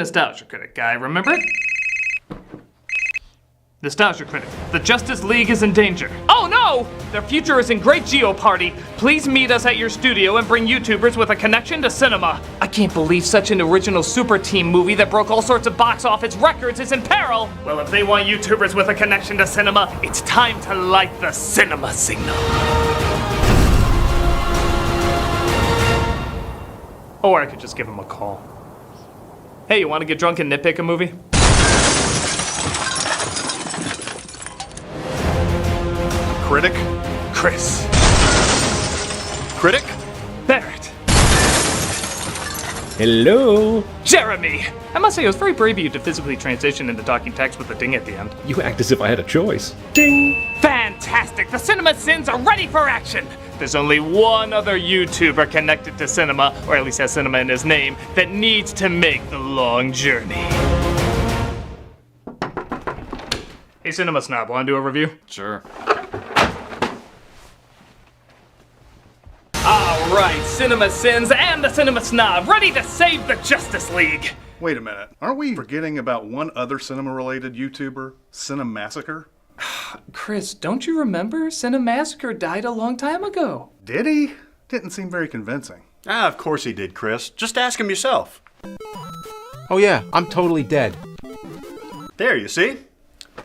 Nostalgia Critic guy, remember? Nostalgia Critic. The Justice League is in danger. Oh no! Their future is in great jeopardy. Please meet us at your studio and bring YouTubers with a connection to cinema. I can't believe such an original super team movie that broke all sorts of box office records is in peril. Well, if they want YouTubers with a connection to cinema, it's time to light the cinema signal. Or I could just give them a call. Hey, you want to get drunk and nitpick a movie? Critic? Chris. Critic? Barrett. Hello. Jeremy! I must say, it was very brave of you to physically transition into talking text with a ding at the end. You act as if I had a choice. Ding! Fantastic! The CinemaSins are ready for action! There's only one other YouTuber connected to cinema, or at least has cinema in his name, that needs to make the long journey. Hey, Cinema Snob, wanna do a review? Sure. Alright, CinemaSins and the Cinema Snob, ready to save the Justice League! Wait a minute. Aren't we forgetting about one other cinema-related YouTuber? Cinemassacre? Chris, don't you remember? Cinemassacre died a long time ago. Did he? Didn't seem very convincing. Ah, of course he did, Chris. Just ask him yourself. Oh yeah, I'm totally dead. There, you see?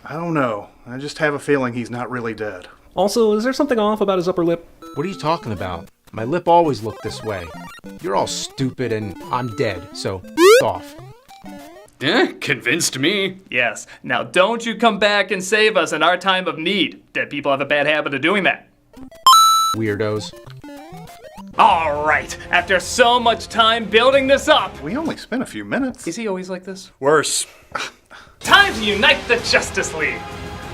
I don't know. I just have a feeling he's not really dead. Also, is there something off about his upper lip? What are you talking about? My lip always looked this way. You're all stupid and I'm dead, so off. Convinced me. Yes, now don't you come back and save us in our time of need. Dead people have a bad habit of doing that. Weirdos. Alright, after so much time building this up. We only spent a few minutes. Is he always like this? Worse. Time to unite the Justice League!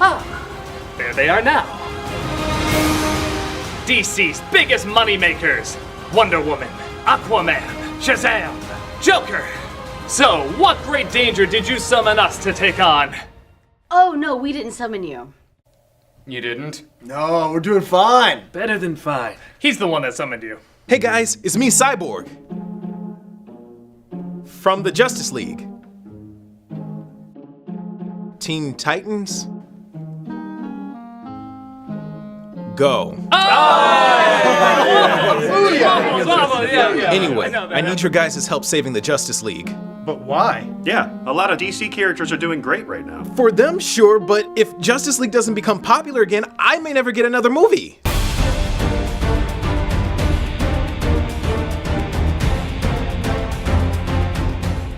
Ah, there they are now. DC's biggest moneymakers. Wonder Woman, Aquaman, Shazam, Joker. So, what great danger did you summon us to take on? Oh no, we didn't summon you. You didn't? No, we're doing fine. Better than fine. He's the one that summoned you. Hey guys, it's me, Cyborg. From the Justice League. Teen Titans? Go. Anyway, I need your guys' help saving the Justice League. But why? Yeah, a lot of DC characters are doing great right now. For them, sure, but if Justice League doesn't become popular again, I may never get another movie.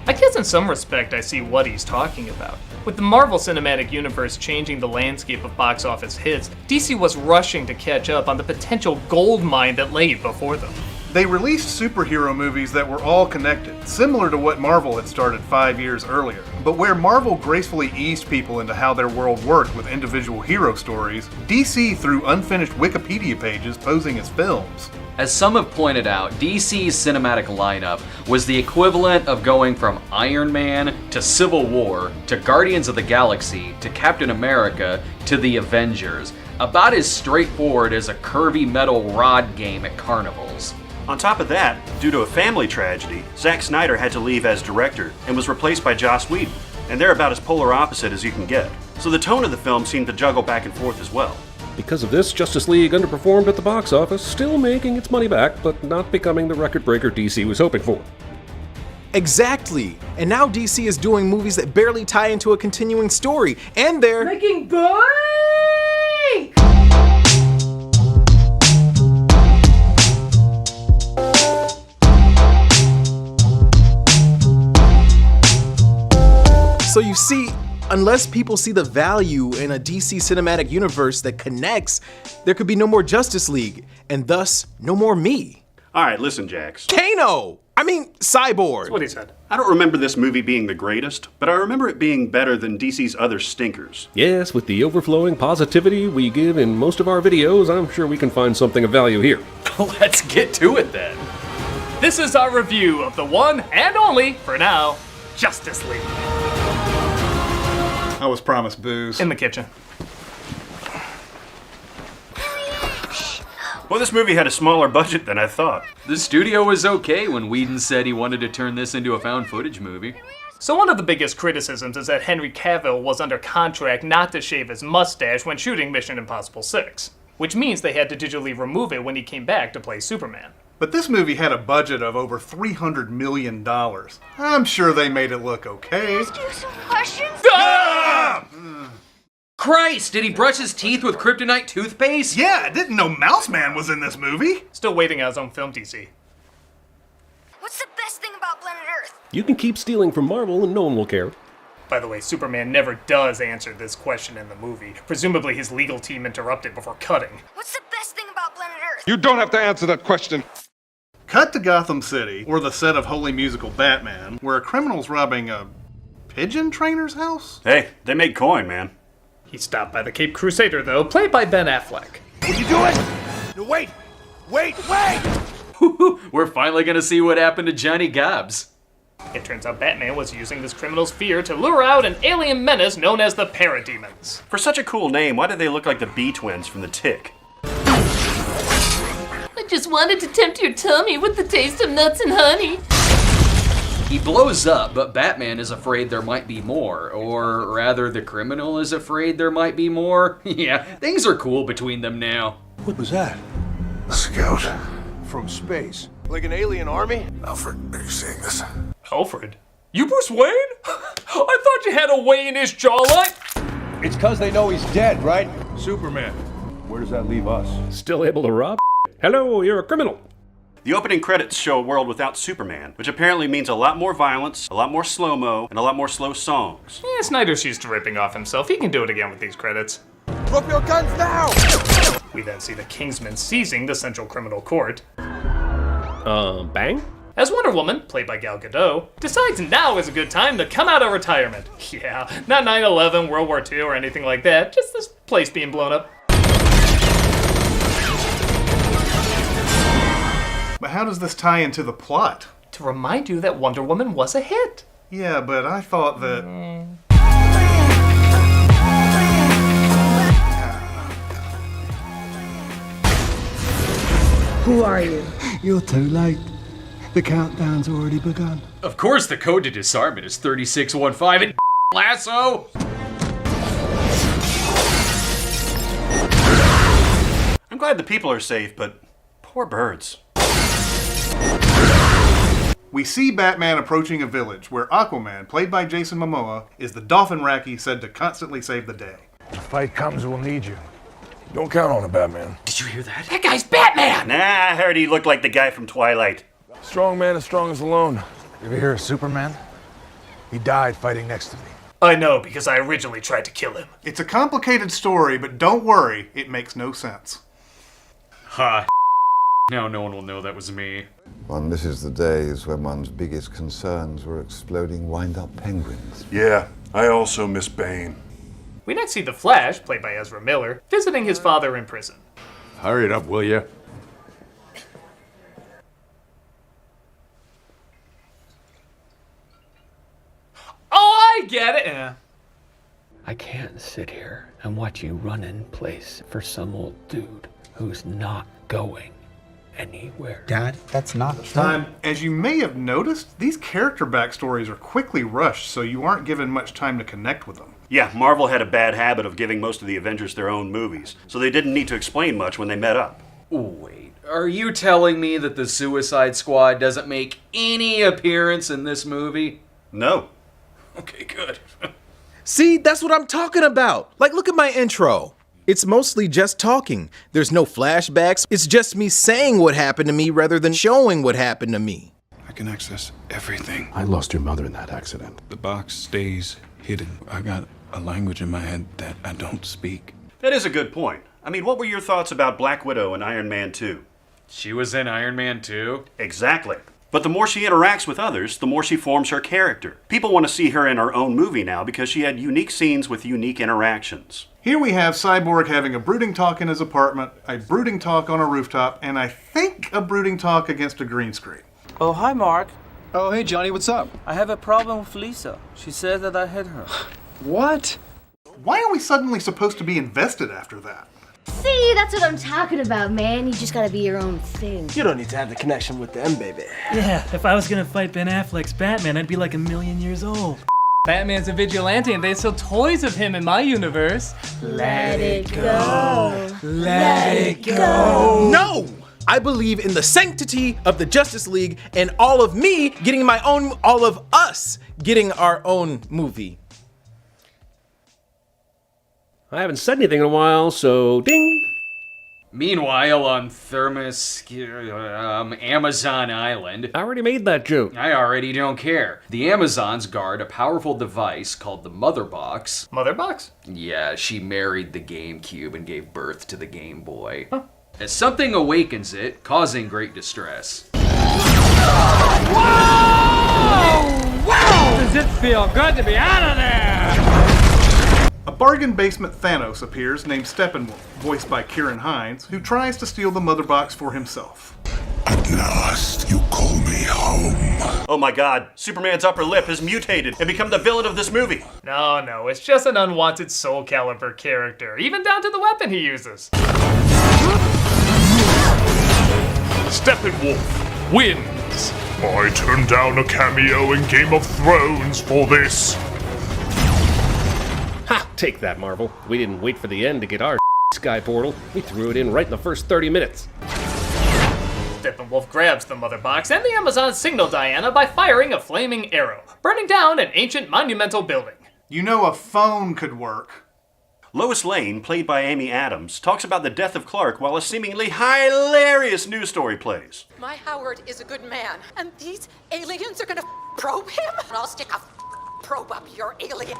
I guess in some respect I see what he's talking about. With the Marvel Cinematic Universe changing the landscape of box office hits, DC was rushing to catch up on the potential gold mine that lay before them. They released superhero movies that were all connected, similar to what Marvel had started 5 years earlier. But where Marvel gracefully eased people into how their world worked with individual hero stories, DC threw unfinished Wikipedia pages posing as films. As some have pointed out, DC's cinematic lineup was the equivalent of going from Iron Man to Civil War to Guardians of the Galaxy to Captain America to the Avengers. About as straightforward as a curvy metal rod game at carnivals. On top of that, due to a family tragedy, Zack Snyder had to leave as director and was replaced by Joss Whedon, and they're about as polar opposite as you can get. So the tone of the film seemed to juggle back and forth as well. Because of this, Justice League underperformed at the box office, still making its money back, but not becoming the record breaker DC was hoping for. Exactly! And now DC is doing movies that barely tie into a continuing story, and they're Making bank! So you see, unless people see the value in a DC cinematic universe that connects, there could be no more Justice League, and thus, no more me. Alright, listen, Jax. Kano! I mean, Cyborg! That's what he said. I don't remember this movie being the greatest, but I remember it being better than DC's other stinkers. Yes, with the overflowing positivity we give in most of our videos, I'm sure we can find something of value here. Let's get to it then. This is our review of the one and only, for now, Justice League. I was promised booze. In the kitchen. Well, this movie had a smaller budget than I thought. The studio was okay when Whedon said he wanted to turn this into a found footage movie. So one of the biggest criticisms is that Henry Cavill was under contract not to shave his mustache when shooting Mission Impossible 6, which means they had to digitally remove it when he came back to play Superman. But this movie had a budget of over $300 million. I'm sure they made it look okay. Ask you some questions? Christ, did he brush his teeth with kryptonite toothpaste? Yeah, I didn't know Mouse Man was in this movie. Still waiting on his own film, DC. What's the best thing about Planet Earth? You can keep stealing from Marvel and no one will care. By the way, Superman never does answer this question in the movie. Presumably his legal team interrupted before cutting. What's the best thing about Planet Earth? You don't have to answer that question. Cut to Gotham City, or the set of Holy Musical Batman, where a criminal's robbing a pigeon trainer's house? Hey, they made coin, man. He's stopped by the Cape Crusader, though, played by Ben Affleck. What are you doing? No, wait! Wait! We're finally gonna see what happened to Johnny Gobbs. It turns out Batman was using this criminal's fear to lure out an alien menace known as the Parademons. For such a cool name, why did they look like the Bee Twins from The Tick? I just wanted to tempt your tummy with the taste of nuts and honey. He blows up, but Batman is afraid there might be more. Or rather, the criminal is afraid there might be more. Yeah, things are cool between them now. What was that? A scout. From space. Like an alien army? Alfred, are you seeing this? Alfred? You Bruce Wayne? I thought you had a way in his jawline. It's cause they know he's dead, right? Superman. Where does that leave us? Still able to rob? Hello, you're a criminal. The opening credits show a world without Superman, which apparently means a lot more violence, a lot more slow-mo, and a lot more slow songs. Yeah, Snyder's used to ripping off himself. He can do it again with these credits. Drop your guns now! We then see the Kingsman seizing the Central Criminal Court. Bang? As Wonder Woman, played by Gal Gadot, decides now is a good time to come out of retirement. Yeah, not 9/11, World War II, or anything like that, just this place being blown up. But how does this tie into the plot? To remind you that Wonder Woman was a hit. Yeah, but I thought that... Who are you? You're too late. The countdown's already begun. Of course, the code to disarmament is 3615 and lasso. I'm glad the people are safe, but poor birds. We see Batman approaching a village where Aquaman, played by Jason Momoa, is the dolphin Raki said to constantly save the day. When the fight comes, we'll need you. Don't count on it, Batman. Did you hear that? That guy's Batman! Nah, I heard he looked like the guy from Twilight. Strong man as strong as alone. You ever hear of Superman? He died fighting next to me. I know, because I originally tried to kill him. It's a complicated story, but don't worry, it makes no sense. Ha. Now no one will know that was me. One misses the days when one's biggest concerns were exploding wind-up penguins. Yeah, I also miss Bane. We next see the Flash, played by Ezra Miller, visiting his father in prison. Hurry it up, will ya? Oh, I get it! Yeah. I can't sit here and watch you run in place for some old dude who's not going anywhere. Dad, that's not time. As you may have noticed, these character backstories are quickly rushed, so you aren't given much time to connect with them. Yeah, Marvel had a bad habit of giving most of the Avengers their own movies, so they didn't need to explain much when they met up. Wait, are you telling me that the Suicide Squad doesn't make any appearance in this movie? No. Okay, good. See, that's what I'm talking about. Like, look at my intro. It's mostly just talking. There's no flashbacks. It's just me saying what happened to me rather than showing what happened to me. I can access everything. I lost your mother in that accident. The box stays hidden. I got a language in my head that I don't speak. That is a good point. I mean, what were your thoughts about Black Widow and Iron Man 2? She was in Iron Man 2? Exactly. But the more she interacts with others, the more she forms her character. People want to see her in her own movie now because she had unique scenes with unique interactions. Here we have Cyborg having a brooding talk in his apartment, a brooding talk on a rooftop, and I think a brooding talk against a green screen. Oh, hi, Mark. Oh, hey, Johnny, what's up? I have a problem with Lisa. She says that I hit her. What? Why are we suddenly supposed to be invested after that? See, that's what I'm talking about, man. You just gotta be your own thing. You don't need to have the connection with them, baby. Yeah, if I was gonna fight Ben Affleck's Batman, I'd be like 1,000,000 years old. Batman's a vigilante and they sell toys of him in my universe. Let it go. Let it go. No! I believe in the sanctity of the Justice League and all of me getting my own, all of us getting our own movie. I haven't said anything in a while, so ding! Meanwhile, on Amazon Island... I already made that joke. I already don't care. The Amazons guard a powerful device called the Mother Box. Mother Box? Yeah, she married the GameCube and gave birth to the Game Boy. Huh. As something awakens it, causing great distress. Whoa! Wow! Does it feel good to be out of there? A bargain basement Thanos appears named Steppenwolf, voiced by Kieran Hines, who tries to steal the Mother Box for himself. At last, you call me home. Oh my god, Superman's upper lip has mutated and become the villain of this movie. No, it's just an unwanted Soul Calibur character, even down to the weapon he uses. Steppenwolf wins. I turned down a cameo in Game of Thrones for this. Ha! Take that, Marvel. We didn't wait for the end to get our sky portal. We threw it in right in the first 30 minutes. Steppenwolf grabs the Mother Box, and the Amazons signal Diana by firing a flaming arrow, burning down an ancient monumental building. You know a phone could work. Lois Lane, played by Amy Adams, talks about the death of Clark while a seemingly hilarious news story plays. My Howard is a good man, and these aliens are gonna probe him? And I'll stick a probe up your alien.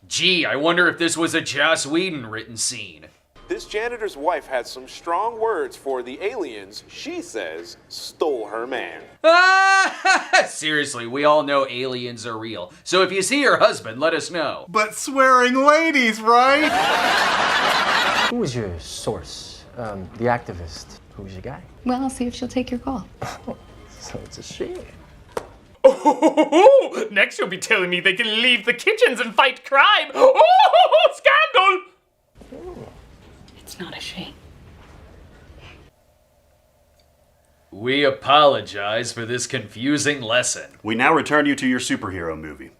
Gee, I wonder if this was a Joss Whedon written scene. This janitor's wife had some strong words for the aliens she says stole her man. Seriously, we all know aliens are real. So if you see your husband, let us know. But swearing ladies, right? Who was your source? The activist. Who was your guy? Well, I'll see if she'll take your call. So it's a she. Oh, next you'll be telling me they can leave the kitchens and fight crime. Oh, scandal! It's not a she. We apologize for this confusing lesson. We now return you to your superhero movie.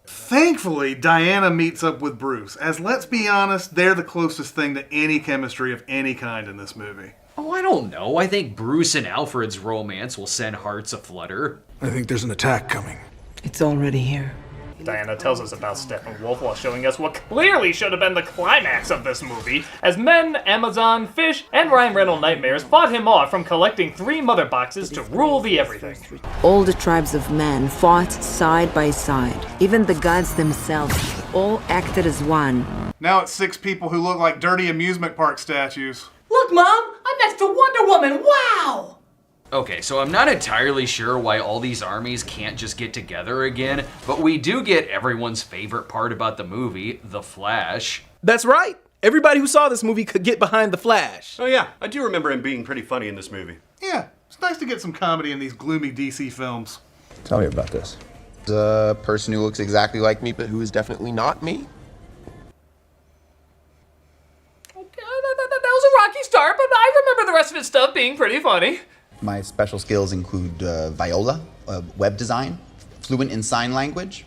Thankfully, Diana meets up with Bruce, as let's be honest, they're the closest thing to any chemistry of any kind in this movie. Oh, I don't know. I think Bruce and Alfred's romance will send hearts aflutter. I think there's an attack coming. It's already here. Diana tells us about Steppenwolf while showing us what clearly should have been the climax of this movie, as men, Amazon, fish, and Ryan Reynolds nightmares fought him off from collecting 3 Mother Boxes to rule the everything. All the tribes of men fought side by side. Even the gods themselves all acted as one. Now it's 6 people who look like dirty amusement park statues. Look, Mom! I'm next to Wonder Woman! Wow! Okay, so I'm not entirely sure why all these armies can't just get together again, but we do get everyone's favorite part about the movie, The Flash. That's right. Everybody who saw this movie could get behind The Flash. Oh yeah, I do remember him being pretty funny in this movie. Yeah, it's nice to get some comedy in these gloomy DC films. Tell me about this. A person who looks exactly like me, but who is definitely not me. That was a rocky start, but I remember the rest of his stuff being pretty funny. My special skills include viola, web design, fluent in sign language,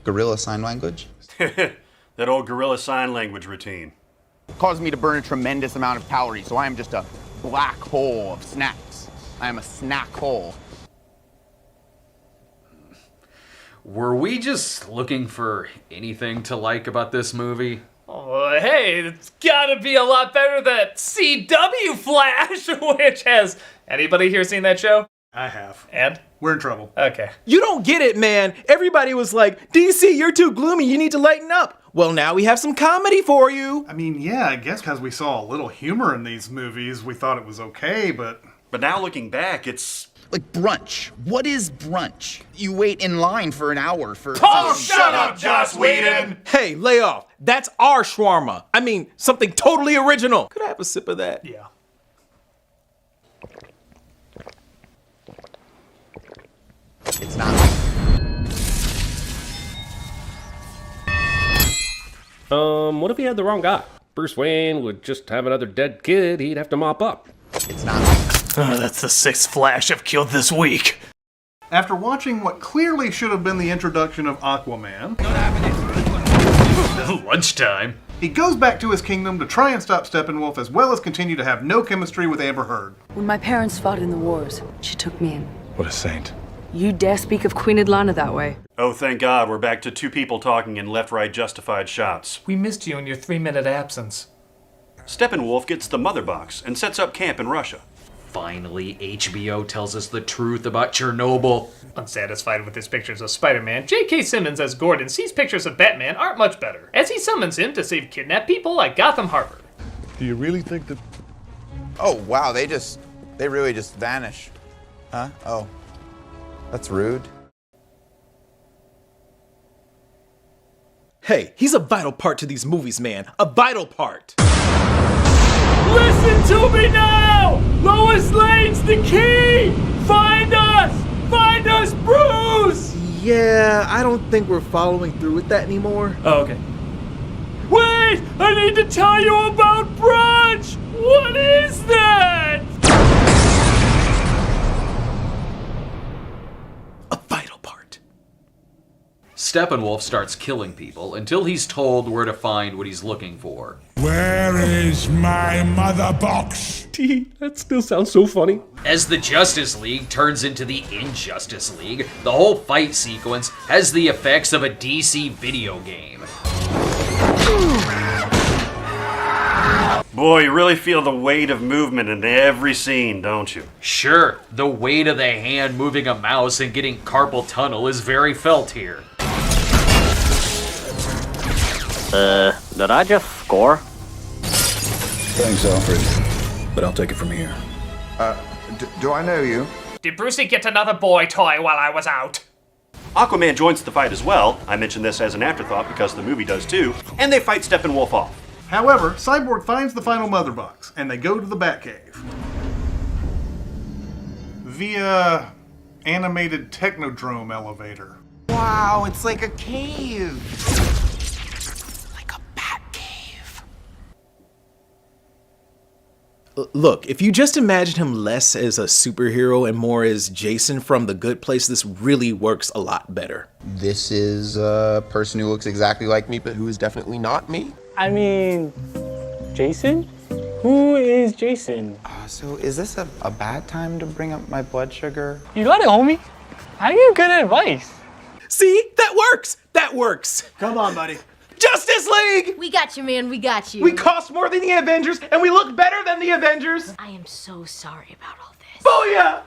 gorilla sign language. That old gorilla sign language routine. Caused me to burn a tremendous amount of calories, so I am just a black hole of snacks. I am a snack hole. Were we just looking for anything to like about this movie? Oh, hey, it's gotta be a lot better than CW Flash, which has... Anybody here seen that show? I have. And? We're in trouble. Okay. You don't get it, man. Everybody was like, DC, you're too gloomy. You need to lighten up. Well, now we have some comedy for you. I mean, yeah, I guess because we saw a little humor in these movies, we thought it was okay, but... But now looking back, it's... Like brunch. What is brunch? You wait in line for an hour for... Oh, shut up, Joss Whedon! Hey, lay off. That's our shawarma. I mean, something totally original. Could I have a sip of that? Yeah. It's not. What if he had the wrong guy? Bruce Wayne would just have another dead kid he'd have to mop up. It's not. Oh, that's the 6th Flash I've killed this week. After watching what clearly should have been the introduction of Aquaman, Lunchtime. he goes back to his kingdom to try and stop Steppenwolf as well as continue to have no chemistry with Amber Heard. When my parents fought in the wars, she took me in. What a saint. You dare speak of Queen Adlana that way? Oh, thank God, we're back to two people talking in left-right justified shots. We missed you in your 3-minute absence. Steppenwolf gets the mother box and sets up camp in Russia. Finally, HBO tells us the truth about Chernobyl. Unsatisfied with his pictures of Spider-Man, J.K. Simmons as Gordon sees pictures of Batman aren't much better, as he summons him to save kidnapped people at Gotham Harbor. Do you really think that... Oh, wow, they really just vanish. Huh? Oh. That's rude. Hey, he's a vital part to these movies, man. A vital part. Listen to me now! Lois Lane's the key! Find us! Find us, Bruce! Yeah, I don't think we're following through with that anymore. Oh, okay. Wait! I need to tell you about brunch! What is that? A vital part. Steppenwolf starts killing people until he's told where to find what he's looking for. Where is my mother box? That still sounds so funny. As the Justice League turns into the Injustice League, the whole fight sequence has the effects of a DC video game. Boy, you really feel the weight of movement in every scene, don't you? Sure, the weight of the hand moving a mouse and getting carpal tunnel is very felt here. Did I just score? Thanks, Alfred. But I'll take it from here. Do I know you? Did Brucey get another boy toy while I was out? Aquaman joins the fight as well. I mention this as an afterthought because the movie does too. And they fight Steppenwolf off. However, Cyborg finds the final mother box, and they go to the Batcave. Via animated technodrome elevator. Wow, it's like a cave. Look, if you just imagine him less as a superhero and more as Jason from The Good Place, this really works a lot better. This is a person who looks exactly like me, but who is definitely not me. I mean, Jason? Who is Jason? So is this a bad time to bring up my blood sugar? You got it, homie. I give good advice. See? That works! That works! Come on, buddy. Justice League! We got you, man. We got you. We cost more than the Avengers, and we look better than the Avengers! I am so sorry about all this. Booyah!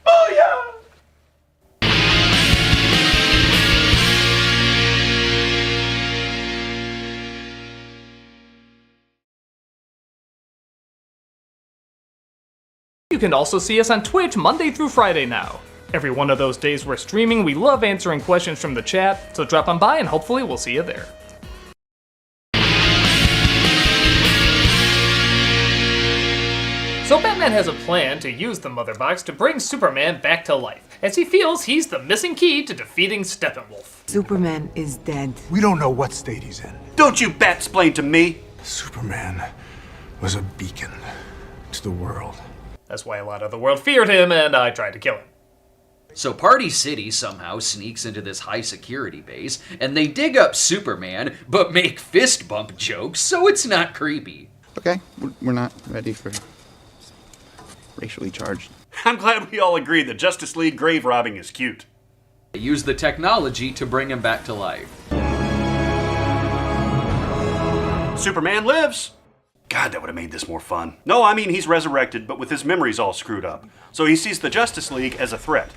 Booyah! You can also see us on Twitch Monday through Friday now. Every one of those days we're streaming, we love answering questions from the chat, so drop on by and hopefully we'll see you there. So Batman has a plan to use the Mother Box to bring Superman back to life, as he feels he's the missing key to defeating Steppenwolf. Superman is dead. We don't know what state he's in. Don't you bat-splain to me! Superman was a beacon to the world. That's why a lot of the world feared him, and I tried to kill him. So Party City somehow sneaks into this high security base, and they dig up Superman, but make fist bump jokes, so it's not creepy. Okay, we're not ready for racially charged. I'm glad we all agree that Justice League grave robbing is cute. They use the technology to bring him back to life. Superman lives! God, that would have made this more fun. No, I mean he's resurrected, but with his memories all screwed up. So he sees the Justice League as a threat.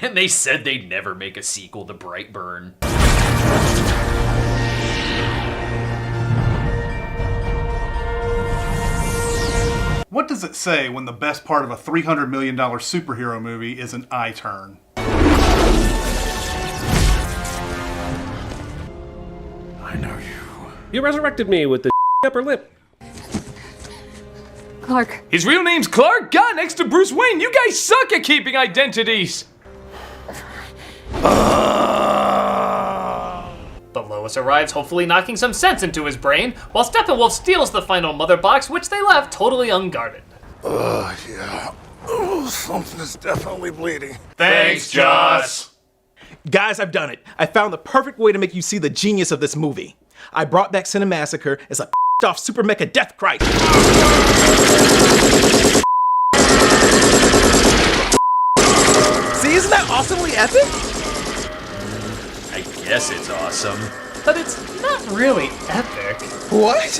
And they said they'd never make a sequel to Brightburn. What does it say when the best part of a $300 million superhero movie is an eye turn? I know you. You resurrected me with the upper lip. Clark. His real name's Clark. God, next to Bruce Wayne, you guys suck at keeping identities. Lois arrives, hopefully knocking some sense into his brain, while Steppenwolf steals the final mother box, which they left totally unguarded. Yeah. Oh, something is definitely bleeding. Thanks, Joss. Guys, I've done it. I found the perfect way to make you see the genius of this movie. I brought back Cinemassacre as a off super mecha death Christ. See, isn't that awesomely epic? I guess it's awesome. But it's not really epic. What?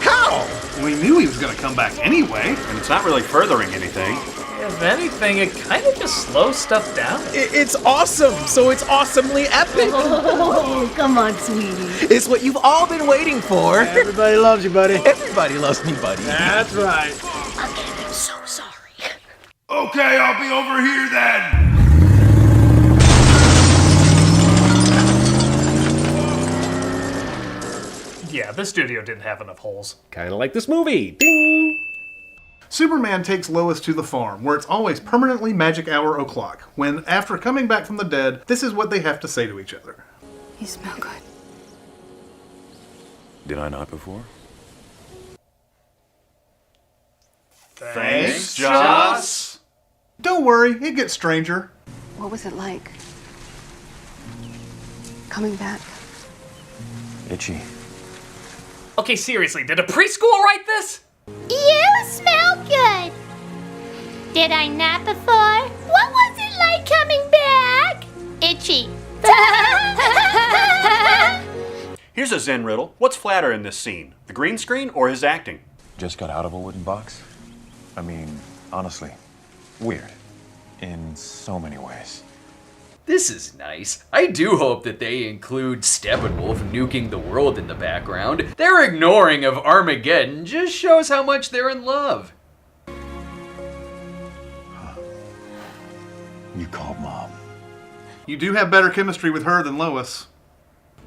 How? We knew he was gonna come back anyway. And it's not really furthering anything. If anything, it kind of just slows stuff down. It's awesome, so it's awesomely epic. Oh, come on, sweetie. It's what you've all been waiting for. Everybody loves you, buddy. Everybody loves me, buddy. That's right. Okay, I'm so sorry. Okay, I'll be over here then. Yeah, the studio didn't have enough holes. Kinda like this movie. Ding! Superman takes Lois to the farm, where it's always permanently magic hour o'clock, when, after coming back from the dead, this is what they have to say to each other. You smell good. Did I not before? Thanks, Joss. Don't worry, it gets stranger. What was it like? Coming back? Itchy. Okay, seriously, did a preschool write this? You smell good. Did I not before? What was it like coming back? Itchy. Here's a Zen riddle. What's flatter in this scene? The green screen or his acting? Just got out of a wooden box? I mean, honestly, weird. In so many ways. This is nice. I do hope that they include Steppenwolf nuking the world in the background. Their ignoring of Armageddon just shows how much they're in love. You called Mom. You do have better chemistry with her than Lois.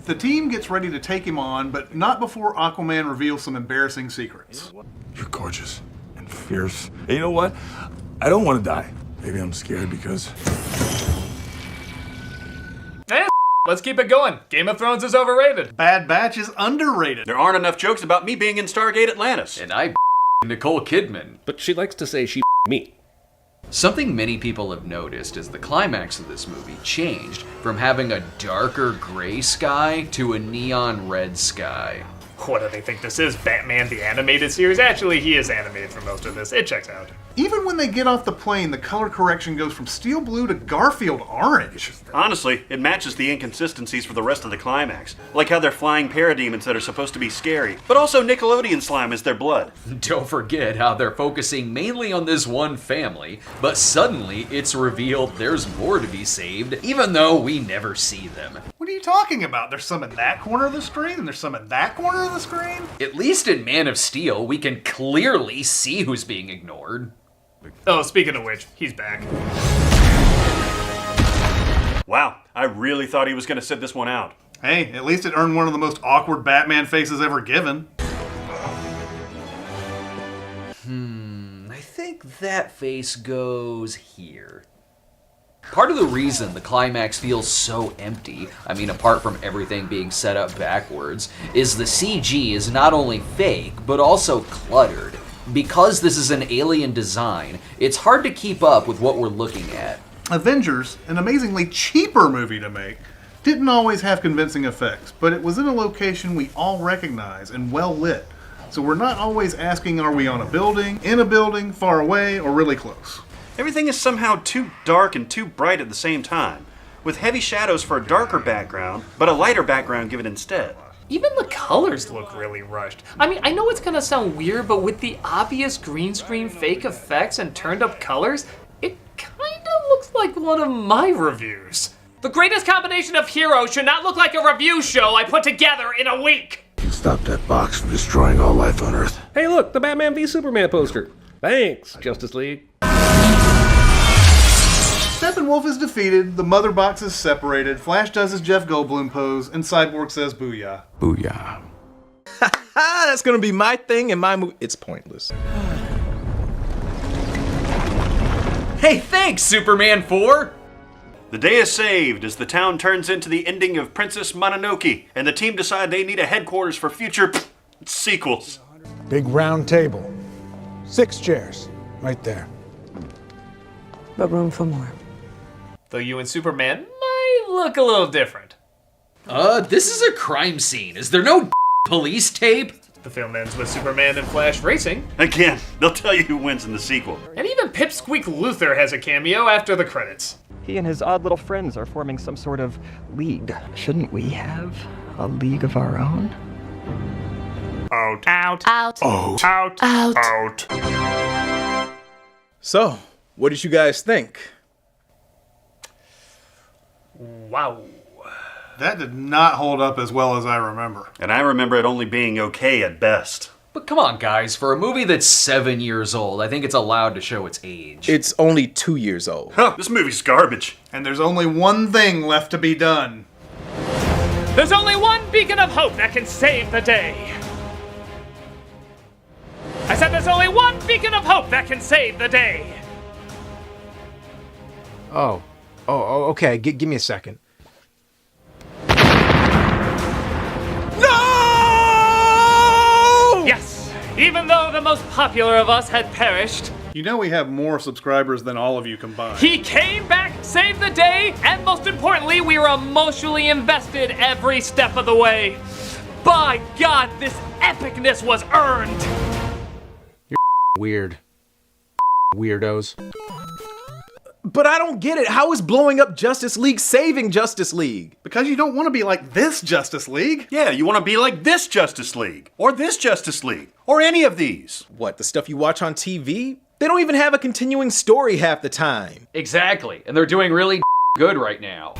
The team gets ready to take him on, but not before Aquaman reveals some embarrassing secrets. You're gorgeous and fierce. And you know what? I don't want to die. Maybe I'm scared because... Let's keep it going. Game of Thrones is overrated. Bad Batch is underrated. There aren't enough jokes about me being in Stargate Atlantis. And I Nicole Kidman. But she likes to say she me. Something many people have noticed is the climax of this movie changed from having a darker gray sky to a neon red sky. What do they think this is, Batman the Animated Series? Actually, he is animated for most of this. It checks out. Even when they get off the plane, the color correction goes from steel blue to Garfield orange. Honestly, it matches the inconsistencies for the rest of the climax. Like how they're flying parademons that are supposed to be scary, but also Nickelodeon slime is their blood. Don't forget how they're focusing mainly on this one family, but suddenly it's revealed there's more to be saved, even though we never see them. What are you talking about? There's some in that corner of the screen, and there's some in that corner of the screen? At least in Man of Steel, we can clearly see who's being ignored. Oh, speaking of which, he's back. Wow, I really thought he was going to sit this one out. Hey, at least it earned one of the most awkward Batman faces ever given. I think that face goes here. Part of the reason the climax feels so empty, I mean apart from everything being set up backwards, is the CG is not only fake, but also cluttered. Because this is an alien design, it's hard to keep up with what we're looking at. Avengers, an amazingly cheaper movie to make, didn't always have convincing effects, but it was in a location we all recognize and well lit. So we're not always asking, are we on a building, in a building, far away, or really close? Everything is somehow too dark and too bright at the same time, with heavy shadows for a darker background, but a lighter background given instead. Even the colors look really rushed. I mean, I know it's gonna sound weird, but with the obvious green screen fake effects and turned up colors, it kinda looks like one of my reviews. The greatest combination of heroes should not look like a review show I put together in a week. Stop that box from destroying all life on Earth. Hey look, the Batman v Superman poster. Thanks, Justice League. Steppenwolf is defeated, the mother box is separated, Flash does his Jeff Goldblum pose, and Cyborg says booyah. Booyah. That's gonna be my thing and my movie. It's pointless. Hey, thanks, Superman 4! The day is saved as the town turns into the ending of Princess Mononoke, and the team decide they need a headquarters for future sequels. Big round table. 6 chairs. Right there. But room for more. Though you and Superman might look a little different. This is a crime scene. Is there no police tape? The film ends with Superman and Flash racing. Again, they'll tell you who wins in the sequel. And even Pipsqueak Luther has a cameo after the credits. He and his odd little friends are forming some sort of league. Shouldn't we have a league of our own? Out. Out. Out. Out. Out. Out. Out. So, what did you guys think? Wow. That did not hold up as well as I remember. And I remember it only being okay at best. But come on, guys. For a movie that's 7 years old, I think it's allowed to show its age. It's only 2 years old. Huh, this movie's garbage. And there's only one thing left to be done. There's only one beacon of hope that can save the day. I said there's only one beacon of hope that can save the day. Oh, okay. Give me a second. Yes, even though the most popular of us had perished. You know we have more subscribers than all of you combined. He came back, saved the day, and most importantly, we were emotionally invested every step of the way. By God, this epicness was earned. You're weird. Weirdos. But I don't get it. How is blowing up Justice League saving Justice League? Because you don't want to be like this Justice League. Yeah, you want to be like this Justice League. Or this Justice League. Or any of these. What, the stuff you watch on TV? They don't even have a continuing story half the time. Exactly. And they're doing really good right now.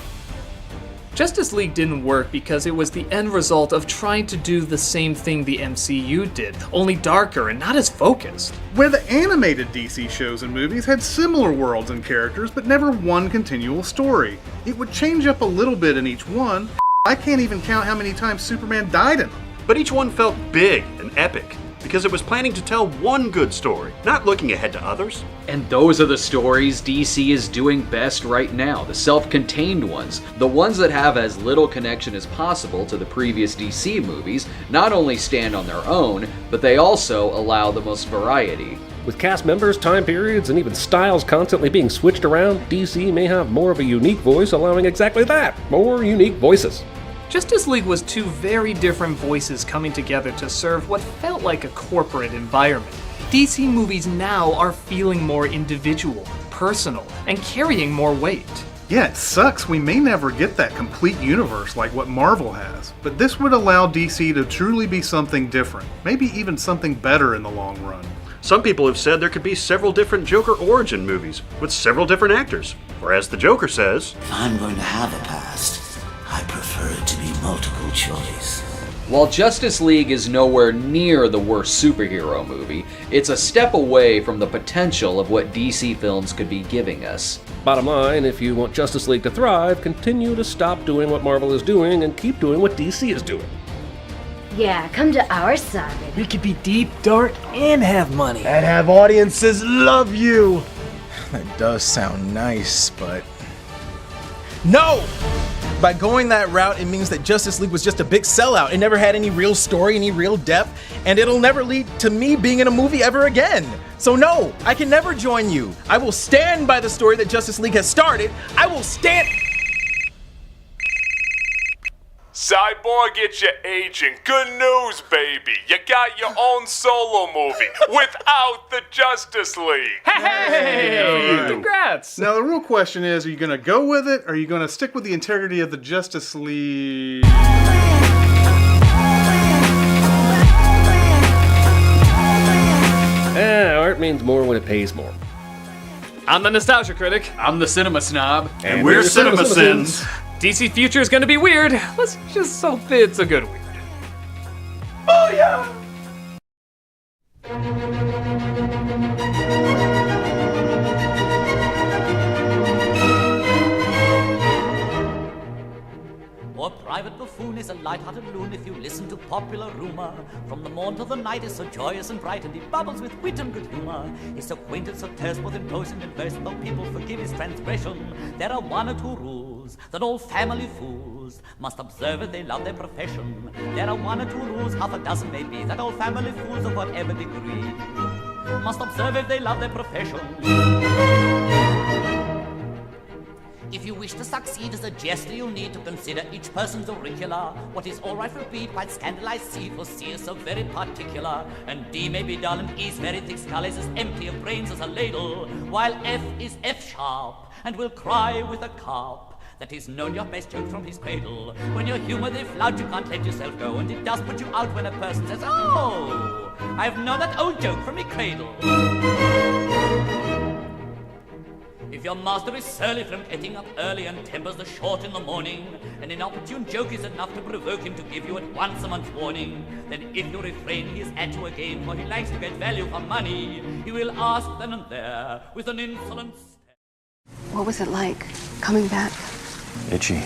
Justice League didn't work because it was the end result of trying to do the same thing the MCU did, only darker and not as focused. Where the animated DC shows and movies had similar worlds and characters, but never one continual story. It would change up a little bit in each one. I can't even count how many times Superman died in them. But each one felt big and epic, because it was planning to tell one good story, not looking ahead to others. And those are the stories DC is doing best right now, the self-contained ones, the ones that have as little connection as possible to the previous DC movies, not only stand on their own, but they also allow the most variety. With cast members, time periods, and even styles constantly being switched around, DC may have more of a unique voice, allowing exactly that, more unique voices. Justice League was two very different voices coming together to serve what felt like a corporate environment. DC movies now are feeling more individual, personal, and carrying more weight. Yeah, it sucks we may never get that complete universe like what Marvel has, but this would allow DC to truly be something different, maybe even something better in the long run. Some people have said there could be several different Joker origin movies with several different actors, or as the Joker says, if I'm going to have a past, I prefer it to be multiple choice. While Justice League is nowhere near the worst superhero movie, it's a step away from the potential of what DC films could be giving us. Bottom line, if you want Justice League to thrive, continue to stop doing what Marvel is doing and keep doing what DC is doing. Yeah, come to our side. We could be deep, dark, and have money. And have audiences love you. That does sound nice, but... No! By going that route, it means that Justice League was just a big sellout. It never had any real story, any real depth, and it'll never lead to me being in a movie ever again. So no, I can never join you. I will stand by the story that Justice League has started. I will stand... Cyborg, it's your agent. Good news, baby. You got your own solo movie without the Justice League. Hey! Congrats! Now the real question is, are you going to go with it, or are you going to stick with the integrity of the Justice League? Art means more when it pays more. I'm the Nostalgia Critic. I'm the Cinema Snob. And we're CinemaSins. DC's future is gonna be weird. Let's just hope it's a good weird. Oh yeah! What private buffoon is a light-hearted loon if you listen to popular rumor. From the morn till the night is so joyous and bright, and he bubbles with wit and good humor. He's so quaint and so terse, both in prose and in verse, though people forgive his transgression. There are one or two rules that all family fools must observe if they love their profession. There are one or two rules, half a dozen maybe, that all family fools of whatever degree must observe if they love their profession. If you wish to succeed as a jester, you'll need to consider each person's auricular. What is all right for B, quite scandalized C, for C is so very particular. And D may be dull and E's very thick skull is as empty of brains as a ladle, while F is F sharp and will cry with a carp that he's known your best joke from his cradle. When your humor they flout, you can't let yourself go, and it does put you out when a person says, "Oh, I've known that old joke from me cradle." If your master is surly from getting up early and tempers the short in the morning, an inopportune joke is enough to provoke him to give you at once a month's warning. Then if you refrain, he is at you again, for he likes to get value for money. He will ask then and there with an insolent stare. What was it like coming back? Itchy.